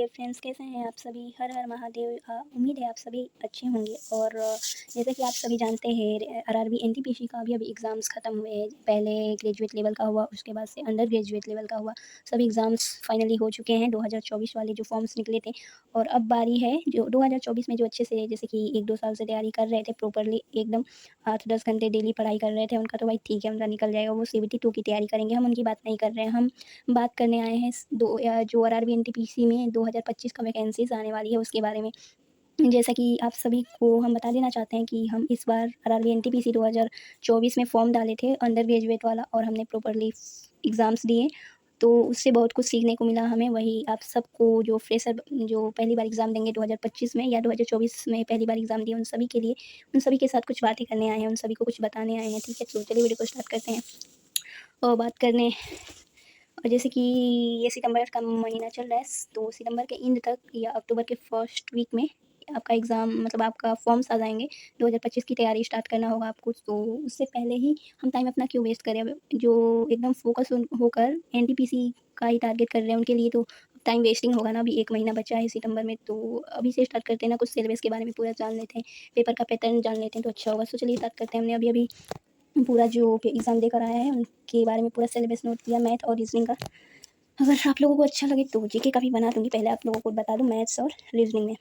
Dear friends, कैसे हैं आप सभी? हर हर महादेव। उम्मीद है आप सभी अच्छे होंगे। और जैसा कि आप सभी जानते हैं, आरआरबी एनटीपीसी का अभी एग्ज़ाम्स ख़त्म हुए हैं। पहले ग्रेजुएट लेवल का हुआ, उसके बाद से अंडर ग्रेजुएट लेवल का हुआ। सभी एग्ज़ाम्स फाइनली हो चुके हैं। 2024 वाले जो फॉर्म्स निकले थे, और अब बारी है जो 2024 में जो अच्छे से, जैसे कि 1-2 साल से तैयारी कर रहे थे प्रॉपरली, एकदम 8-10 घंटे डेली पढ़ाई कर रहे थे, उनका तो भाई ठीक है, उनका निकल जाएगा। वो सीबीटी 2 की तैयारी करेंगे, हम उनकी बात नहीं कर रहे हैं। हम बात करने आए हैं जो आरआरबी एनटीपीसी में 2025 का वैकेंसीज़ आने वाली है उसके बारे में। जैसा कि आप सभी को हम बता देना चाहते हैं कि हम इस बार आरआरबी एनटीपीसी 2024 में फ़ॉर्म डाले थे अंडर ग्रेजुएट वाला, और हमने प्रॉपरली एग्ज़ाम्स दिए, तो उससे बहुत कुछ सीखने को मिला हमें। वही आप सबको जो फ्रेशर, जो पहली बार एग्ज़ाम देंगे 2025 में या 2024 में पहली बार एग्ज़ाम दिए, उन सभी के लिए, उन सभी के साथ कुछ बातें करने आए हैं, उन सभी को कुछ बताने आए हैं। ठीक है, तो चलिए वीडियो को स्टार्ट करते हैं और बात करने। और जैसे कि ये सितंबर का महीना चल रहा है, तो सितंबर के एंड तक या अक्टूबर के फर्स्ट वीक में आपका एग्ज़ाम, मतलब आपका फॉर्म्स आ जाएँगे। 2025 की तैयारी स्टार्ट करना होगा आपको, तो उससे पहले ही हम टाइम अपना क्यों वेस्ट करें? अब जो एकदम फ़ोकस होकर एनटीपीसी का ही टारगेट कर रहे हैं, उनके लिए तो टाइम वेस्टिंग होगा ना। अभी 1 महीना बचा है सितंबर में, तो अभी से स्टार्ट करते हैं ना, कुछ सिलेबस के बारे में पूरा जान लेते हैं, पेपर का पैटर्न जान लेते हैं, तो अच्छा होगा। तो चलिए स्टार्ट करते हैं। हमने अभी-अभी पूरा जो एग्ज़ाम देकर आया है, उनके बारे में पूरा सिलेबस नोट किया, मैथ और रीज़निंग का। अगर आप लोगों को अच्छा लगे तो जीके का भी बना दूँगी, पहले आप लोगों को बता दूँ मैथ्स और रीज़निंग में।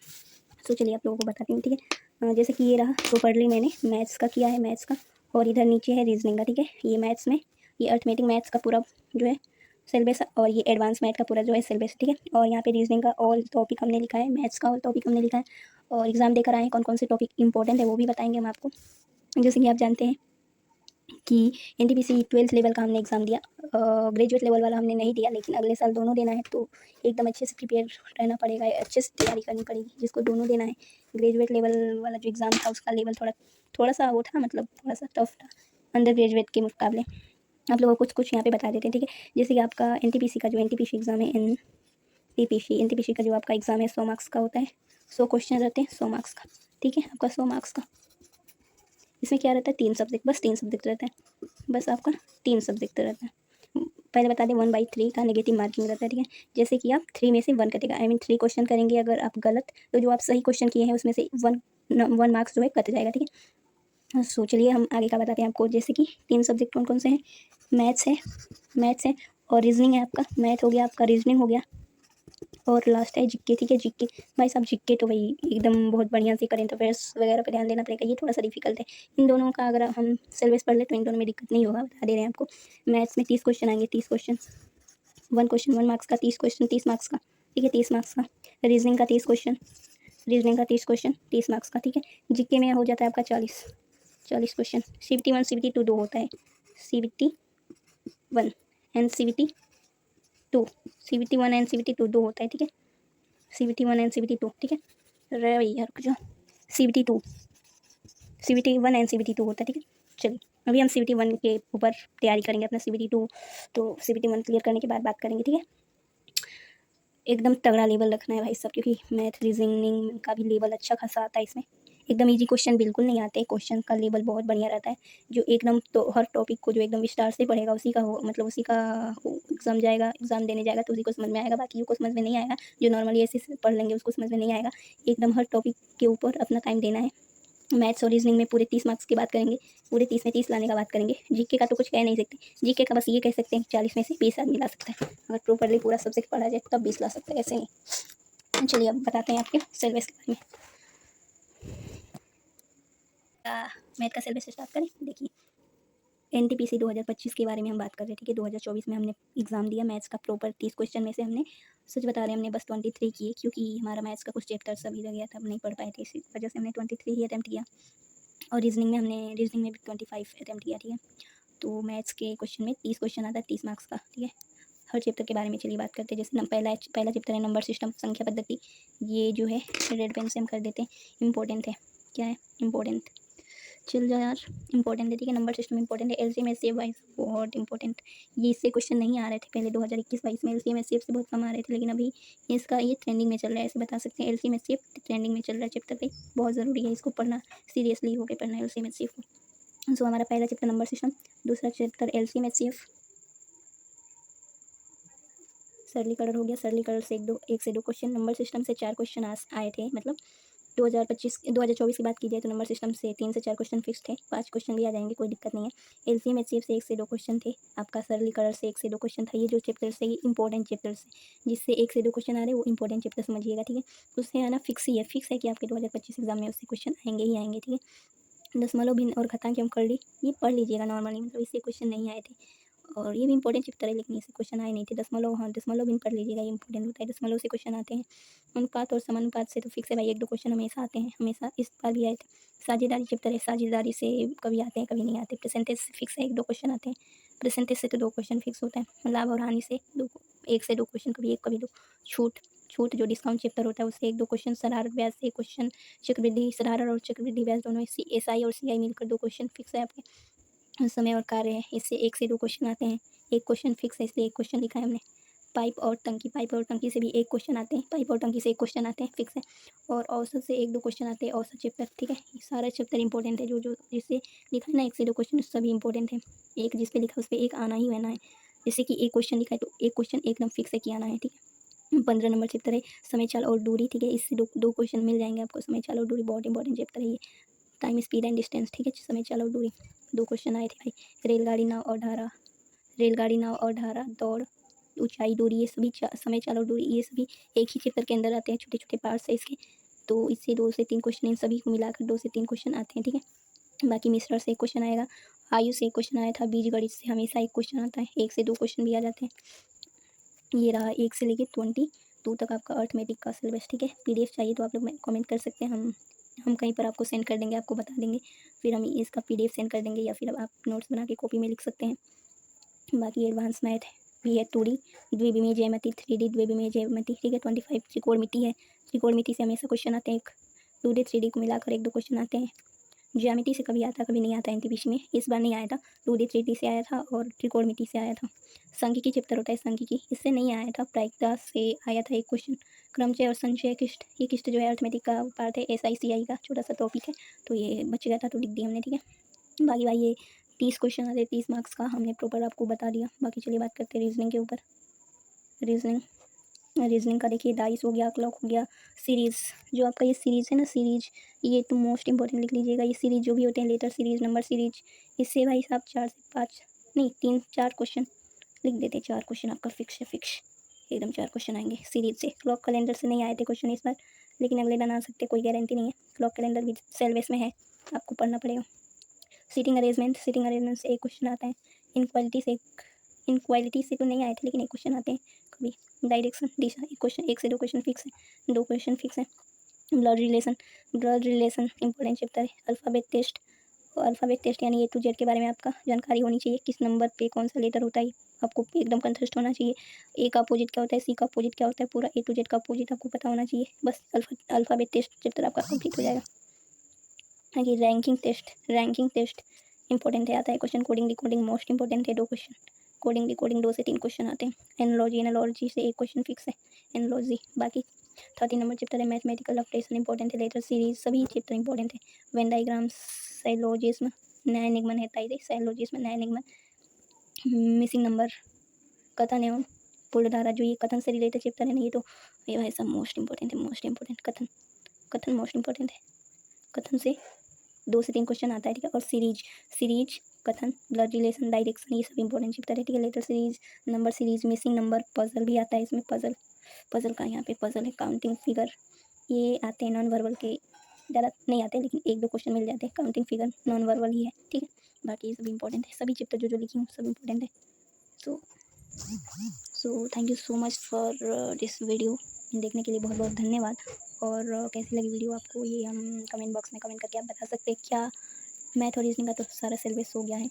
तो चलिए आप लोगों को बताती हूँ, ठीक है। जैसे कि ये रहा प्रॉपर्ली मैंने मैथ्स का किया है, मैथ्स का, और इधर नीचे है रीज़निंग का, ठीक है। ये मैथ्स में, ये अरिथमेटिक मैथ्स का पूरा जो है सिलेबस, और ये एडवांस मैथ का पूरा जो है सिलेबस, ठीक है। और यहाँ पे रीज़निंग का ऑल टॉपिक हमने लिखा है, मैथ्स का ऑल टॉपिक हमने लिखा है, और एग्ज़ाम देकर आए हैं, कौन-कौन से टॉपिक इंपॉर्टेंट है वो भी बताएँगे हम आपको। जैसे कि आप जानते हैं कि एनटीपीसी 12th लेवल का हमने एग्ज़ाम दिया, ग्रेजुएट लेवल वाला हमने नहीं दिया, लेकिन अगले साल दोनों देना है, तो एकदम अच्छे से प्रिपेयर रहना पड़ेगा, अच्छे से तैयारी करनी पड़ेगी, जिसको दोनों देना है। ग्रेजुएट लेवल वाला जो एग्ज़ाम था, उसका लेवल थोड़ा सा वो था, मतलब थोड़ा सा टफ था अंडर ग्रेजुएट के मुकाबले। आप लोगों को कुछ यहाँ पे बता देते हैं, ठीक है। जैसे कि आपका एनटीपीसी का जो एनटीपीसी एग्ज़ाम है, एनटीपीसी का जो आपका एग्ज़ाम है 100 मार्क्स का होता है। 100 क्वेश्चन रहते हैं 100 मार्क्स का, ठीक है। आपका 100 मार्क्स का, इसमें क्या रहता है, 3 सब्जेक्ट, बस 3 सब्जेक्ट रहता है, बस आपका 3 सब्जेक्ट रहता है। पहले बता दें 1/3 का नेगेटिव मार्किंग रहता है, ठीक है। जैसे कि आप 3 में से 1 कटेगा, आई मीन 3 क्वेश्चन करेंगे, अगर आप गलत, तो जो आप सही क्वेश्चन किए हैं उसमें से 1 मार्क्स जो है कट जाएगा, ठीक है। सो चलिए हम आगे का बताते हैं आपको। जैसे कि 3 सब्जेक्ट कौन-कौन से हैं, मैथ्स है और रीज़निंग है आपका। मैथ हो गया आपका, रीज़निंग हो गया, और लास्ट है जीके, ठीक है। जीके, भाई साहब जीके तो भाई एकदम बहुत बढ़िया से करेंट अफेयर्स वगैरह पे ध्यान देना पड़ेगा, ये थोड़ा सा डिफिकल्ट है। इन दोनों का अगर हम सिलेबस पढ़ ले तो इन दोनों में दिक्कत नहीं होगा, बता दे रहे हैं आपको। मैथ्स में 30 क्वेश्चन आएंगे, 30 क्वेश्चन, 1 क्वेश्चन 1 मार्क्स का, 30 क्वेश्चन 30 मार्क्स का, ठीक है, 30 मार्क्स का। रीजनिंग का 30 क्वेश्चन, 30 मार्क्स का, ठीक है। जीके में हो जाता है आपका 40 क्वेश्चन। CBT 1 CBT 2 दो होता है, CBT 1 and CBT 2, CBT 1 and CBT 2 दो होता है, ठीक है। CBT 1 एंड CBT 2, ठीक है। रहे भैया रुक जाओ, CBT 2, CBT 1 एंड CBT 2 होता है, ठीक है। चलिए अभी हम CBT 1 के ऊपर तैयारी करेंगे, अपना CBT 2 तो CBT 1 क्लियर करने के बाद बात करेंगे, ठीक है। एकदम तगड़ा लेवल रखना है भाई साहब, क्योंकि मैथ रीजनिंग का भी लेवल अच्छा खासा आता है इसमें। एकदम इजी क्वेश्चन बिल्कुल नहीं आते, क्वेश्चन का लेवल बहुत बढ़िया रहता है। जो एकदम तो हर टॉपिक को जो एकदम विस्तार से पढ़ेगा उसी का हो, मतलब उसी का एग्जाम जाएगा, एग्जाम देने जाएगा तो उसी को समझ में आएगा, बाकी को समझ में नहीं आएगा। जो नॉर्मली ऐसे पढ़ लेंगे उसको समझ में नहीं आएगा। एकदम हर टॉपिक के ऊपर अपना टाइम देना है। मैथ्स और रीजनिंग में पूरे 30 मार्क्स की बात करेंगे, पूरे 30 में 30 लाने का बात करेंगे। जीके का तो कुछ कह नहीं सकते, जीके का बस ये कह सकते हैं 40 में से 20 आदमी ला सकता है, अगर प्रॉपरली पूरा सब्जेक्ट पढ़ा जाए तब 20 ला सकते हैं, ऐसे नहीं। चलिए अब बताते हैं आपके सिलेबस के बारे में। मैथ का सिलेबस स्टार्ट करें। देखिए एनटीपीसी 2025 के बारे में हम बात कर रहे हैं, ठीक है। 2024 में हमने एग्ज़ाम दिया मैथ्स का, प्रॉपर 30 क्वेश्चन में से हमने, सच बता रहे हैं, हमने बस 23 किए, क्योंकि हमारा मैथ्स का कुछ चैप्टर अभी रह गया था, हम नहीं पढ़ पाए थे, इसी वजह से हमने 23 ही अटैम्प्ट किया। और रीजनिंग में भी 25 अटैम्प्ट किया, ठीक है। तो मैथ्स के क्वेश्चन में 30 क्वेश्चन आता है, 30 मार्क्स का, ठीक है। हर चैप्टर के बारे में चलिए बात करते हैं। जैसे पहला चैप्टर है नंबर सिस्टम, संख्या पद्धति। ये जो है रेड पेन से हम कर देते हैं, इंपॉर्टेंट है। क्या है इंपॉर्टेंट, चल जाओ यार, इंपॉर्टेंट है, ठीक है। नंबर सिस्टम इंपॉर्टेंट है। एलसीएम एचसीएफ वाइज बहुत इंपॉर्टेंट, ये इससे क्वेश्चन नहीं आ रहे थे पहले 2021-22 में, एलसीएम एचसीएफ से बहुत कम आ रहे थे, लेकिन अभी इसका ये ट्रेंडिंग में चल रहा है, ऐसे बता सकते हैं। एलसीएम एचसीएफ ट्रेंडिंग में चल रहा है चैप्टर पे, बहुत ज़रूरी है इसको पढ़ना, सीरियसली होकर पढ़ना है एलसीएम एचसीएफ को। सो हमारा पहला चैप्टर नंबर सिस्टम, दूसरा चैप्टर एलसीएम एचसीएफ, सरलीकरण हो गया, सरलीकरण से 1 से 2 क्वेश्चन, नंबर सिस्टम से 4 क्वेश्चन आए थे, मतलब 2024 की बात की जाए तो नंबर सिस्टम से 3 से 4 क्वेश्चन फिक्स थे, 5 क्वेश्चन भी आ जाएंगे, कोई दिक्कत नहीं है। एलसीएम एचसीएफ से 1 से 2 क्वेश्चन थे, आपका सरलीकरण से 1 से 2 क्वेश्चन था। ये जो चैप्टर से, ये इंपॉर्टेंट चैप्टर्स जिससे 1 से 2 क्वेश्चन आ रहे हैं वो इंपॉर्टेंट चैप्टर समझिएगा, ठीक है। उससे आना फिक्स ही है, फिक्स है कि आपके 2025 एग्जाम में उससे क्वेश्चन आएंगे ही आएंगे, ठीक है। दशमलव भिन्न और घातांक एवं करली, ये पढ़ लीजिएगा नॉर्मली, मतलब इससे क्वेश्चन नहीं आए थे, और ये भी इंपॉर्टेंट चैप्टर है लेकिन इससे क्वेश्चन आए नहीं थे। दशमलव, हाँ दशमलव भिन्न पढ़ लीजिएगा, ये इंपॉर्टेंट होता है, दशमलव से क्वेश्चन आते हैं। अनुपात और समानुपात से तो फिक्स है भाई, 1-2 क्वेश्चन हमेशा आते हैं, हमेशा, इस बार भी आए थे। साझेदारी चैप्टर है, साझेदारी से कभी आते हैं कभी नहीं आते। परसेंटेज से फिक्स है, 1-2 क्वेश्चन आते हैं। परसेंटेज से तो 2 क्वेश्चन फिक्स होता है। लाभ और हानि से 1 से 2 क्वेश्चन, कभी 1 कभी 2। छूट, छूट जो डिस्काउंट चैप्टर होता है उससे 1-2 क्वेश्चन। शरारत ब्याज से 1 क्वेश्चन। चक्रवृद्धि, शरारत और चक्रवृद्धि ब्याज दोनों, एसआई और सीआई मिलकर 2 क्वेश्चन फिक्स है आपके। समय और कार्य है, इससे 1 से 2 क्वेश्चन आते हैं। 1 क्वेश्चन फिक्स है, इसलिए 1 क्वेश्चन लिखा है हमने। पाइप और टंकी, पाइप और टंकी से भी 1 क्वेश्चन आते हैं, पाइप और टंकी से 1 क्वेश्चन आते हैं, फिक्स है। और औसत से 1-2 क्वेश्चन आते हैं, औसत चैप्टर, ठीक है। ये सारा चैप्टर इंपॉर्टेंट है, जो जो जिससे लिखा है ना 1 से 2 क्वेश्चन, सभी इंपॉर्टेंट है। एक जिस पे लिखा है उस पर 1 आना ही आना है। जैसे कि 1 क्वेश्चन लिखा है तो 1 क्वेश्चन एकदम फिक्स है कि आना है, ठीक है। 15 नंबर चैप्टर है समय चाल और दूरी, ठीक है। इससे दो क्वेश्चन मिल जाएंगे आपको। समय चाल और दूरी बहुत इंपॉर्टेंट चैप्टर है ये। टाइम, स्पीड एंड डिस्टेंस, ठीक है। समय चाल और दूरी, 2 क्वेश्चन आए थे भाई। रेलगाड़ी, नाव और धारा, रेलगाड़ी, नाव और धारा, दौड़, ऊंचाई, दूरी, ये सभी समय चाल और दूरी, ये सभी एक ही चैप्टर के अंदर आते हैं, छोटे छोटे पार्ट्स है इसके। तो इससे 2 से 3 क्वेश्चन, इन सभी को मिलाकर 2 से 3 क्वेश्चन आते हैं, ठीक है। बाकी मिश्रण से 1 क्वेश्चन आएगा, आयु से 1 क्वेश्चन आया था, बीजगणित से हमेशा 1 क्वेश्चन आता है, 1 से 2 क्वेश्चन भी आ जाते हैं। ये रहा 1 से लेके 22 तक आपका अर्थमेटिक का सिलेबस, ठीक है। पीडीएफ चाहिए तो आप लोग कमेंट कर सकते हैं, हम कहीं पर आपको सेंड कर देंगे, आपको बता देंगे, फिर हम इसका पीडीएफ सेंड कर देंगे, या फिर आप नोट्स बना के कॉपी में लिख सकते हैं। बाकी एडवांस मैथ भी है, 2D द्विविमीय ज्यामिति, 3D द्विविमीय ज्यामिति, ठीक है। 25 त्रिकोणमिति है, त्रिकोणमिति से हमेशा क्वेश्चन आते हैं। 2D 3D को मिलाकर 1-2 क्वेश्चन आते हैं। ज्यामिति से कभी आता कभी नहीं आता एनटीपीसी में, इस बार नहीं आया था। 2D 3D से आया था और त्रिकोणमिति से आया था। सांख्यिकी चैप्टर होता है सांख्यिकी, इससे नहीं आया था। प्रायिकता से आया था 1 क्वेश्चन। क्रमचय और संचय किष्ट, ये किष्ट जो है अर्थमेटिक का पार्ट है, SICI का छोटा सा टॉपिक है, तो ये बच गया था तो लिख दिया हमने, ठीक है। बाकी भाई ये 30 क्वेश्चन आते, 30 मार्क्स का हमने प्रॉपर आपको बता दिया। बाकी चलिए बात करते हैं रीजनिंग के ऊपर। रीजनिंग का देखिए, डाइस हो गया, क्लॉक हो गया, सीरीज़, जो आपका ये सीरीज़ है ना, सीरीज, ये तो मोस्ट इंपॉर्टेंट लिख लीजिएगा। ये सीरीज जो भी होते हैं, लेटर सीरीज, नंबर सीरीज, इससे भाई साहब 4 से 5 नहीं 3-4 क्वेश्चन लिख देते हैं। 4 क्वेश्चन आपका फिक्स है, फिक्स एकदम 4 क्वेश्चन आएंगे सीरीज से। क्लॉक कैलेंडर से नहीं आए थे क्वेश्चन इस बार, लेकिन अगले दिन आ सकते, कोई गारंटी नहीं है। क्लॉक कैलेंडर भी सिलेबस में है, आपको पढ़ना पड़ेगा। सीटिंग अरेंजमेंट, सीटिंग अरेंजमेंट से 1 क्वेश्चन आता है। इनक्वालिटी से तो नहीं आए थे, लेकिन 1 क्वेश्चन आते हैं कभी। डायरेक्शन, दिशा, 1 क्वेश्चन, 1 से 2 क्वेश्चन फिक्स है, 2 क्वेश्चन फिक्स है। ब्लड रिलेशन इंपॉर्टेंट चैप्टर है। अल्फ़ाबेट टेस्ट, अल्फ़ाबेट टेस्ट यानी A to Z के बारे में आपका जानकारी होनी चाहिए, किस नंबर पे कौन सा लेटर होता है, आपको एकदम कंठस्थ होना चाहिए। ए का अपोजिट क्या होता है, सी का अपोजिट क्या होता है, पूरा A to Z का अपोजिट आपको पता होना चाहिए। बस अल्फ़ाबेट टेस्ट चैप्टर आपका कंप्लीट हो जाएगा। आगे रैंकिंग टेस्ट इंपॉर्टेंट है, आता है question. Coding decoding most important है, 2 क्वेश्चन। कोडिंग डिकोडिंग 2 से 3 क्वेश्चन आते हैं। एनालॉजी से 1 क्वेश्चन फिक्स है, एनालॉजी। बाकी 30 नंबर चैप्टर है। मैथमेटिकल ऑपरेशन इंपॉर्टेंट है, लेटर सीरीज, सभी चैप्टर इंपॉर्टेंट है। वेन डायग्राम्स, साइलोजिज्म, नया निगमन है, साइलोजिज्म, नया निगमन, मिसिंग नंबर, कथन एवं पूर्णधारा, जो ये कथन से रिलेटेड चैप्टर है ना, ये तो ये भाई सब मोस्ट इंपॉर्टेंट है, मोस्ट इंपॉर्टेंट। कथन मोस्ट इंपॉर्टेंट है, कथन से 2 से 3 क्वेश्चन आता है, ठीक है। और सीरीज, कथन, ब्लड रिलेशन, डायरेक्शन, ये सब इंपॉर्टेंट चैप्टर है, ठीक है। Letter series, number series, missing number, puzzle भी आता है इसमें। पजल का यहाँ पे पजल है। काउंटिंग फिगर, ये आते हैं नॉन वर्बल के, ज़्यादा नहीं आते लेकिन 1-2 क्वेश्चन मिल जाते हैं। काउंटिंग फिगर नॉन वर्बल ही है, ठीक है। बाकी ये सब इंपॉर्टेंट है, सभी चैप्टर जो लिखी हूँ सब इंपॉर्टेंट है। So thank you so much for this video, देखने के लिए बहुत बहुत धन्यवाद। और कैसी लगी वीडियो आपको, ये हम कमेंट बॉक्स में कमेंट करके आप बता सकते हैं। क्या मैथ और रीजनिंग का तो सारा सिलेबस हो गया है,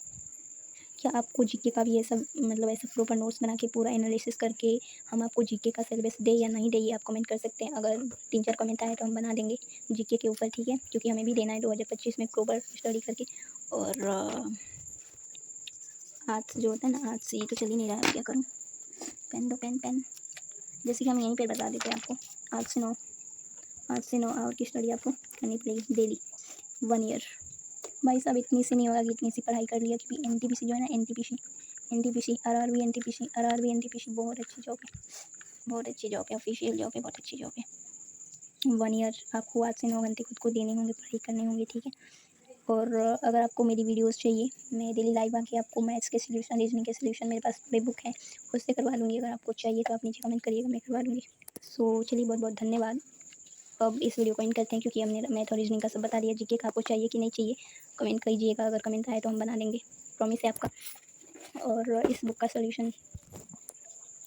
क्या आपको जीके का भी ये सब, मतलब ऐसा प्रॉपर नोट्स बना के पूरा एनालिसिस करके हम आपको जीके का सिलेबस दे या नहीं दे, ये आप कमेंट कर सकते हैं। अगर 3-4 कमेंट आए तो हम बना देंगे जीके के ऊपर, ठीक है, क्योंकि हमें भी देना है 2025 में प्रॉपर स्टडी करके। और आर्ट्स जो होता है ना, आर्ट्स ये तो चल ही नहीं रहा है, क्या करूँ। पेन दो, पेन। जैसे कि हम यहीं पर बता देते हैं आपको, आर्ट्स से 9 आवर की स्टडी आपको करनी पड़ेगी डेली, 1 ईयर। भाई साहब इतनी सी नहीं होगा कि इतनी सी पढ़ाई कर लिया, क्योंकि एनटीपीसी जो है ना, NTPC NTPC, RRB NTPC, RRB NTPC बहुत अच्छी जॉब है, बहुत अच्छी जॉब है, ऑफिशियल जॉब है, बहुत अच्छी जॉब है। 1 ईयर आपको 8 से 9 घंटे खुद को देने होंगे, पढ़ाई करने होंगे, ठीक है। और अगर आपको मेरी वीडियोस चाहिए, मैं डेली लाइव आके आपको मैथ्स के सॉल्यूशन, रीजनिंग के सॉल्यूशन मेरे पास पूरे बुक है, उससे करवा दूँगी। अगर आपको चाहिए तो आप नीचे कमेंट करिएगा, मैं करवा दूँगी। सो चलिए, बहुत बहुत धन्यवाद। अब इस वीडियो को एंड करते हैं, क्योंकि हमने मैथ और रीजनिंग का सब बता दिया। जीके का आपको चाहिए कि नहीं चाहिए कमेंट कीजिएगा, अगर कमेंट आए तो हम बना लेंगे, प्रॉमिस है आपका। और इस बुक का सॉल्यूशन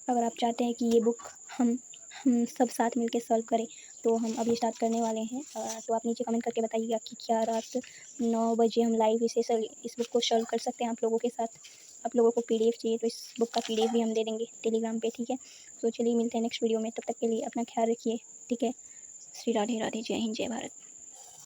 अगर आप चाहते हैं कि ये बुक हम सब साथ मिलके सॉल्व करें, तो हम अभी स्टार्ट करने वाले हैं। तो आप नीचे कमेंट करके बताइएगा कि क्या रात 9 बजे हम लाइव इस बुक को सॉल्व कर सकते हैं आप लोगों के साथ। आप लोगों को पीडीएफ चाहिए तो इस बुक का पीडीएफ भी हम दे देंगे टेलीग्राम पे, ठीक है। तो चलिए, मिलते हैं नेक्स्ट वीडियो में, तब तक के लिए अपना ख्याल रखिए, ठीक है। श्री राधे राधे, जय हिंद, जय भारत।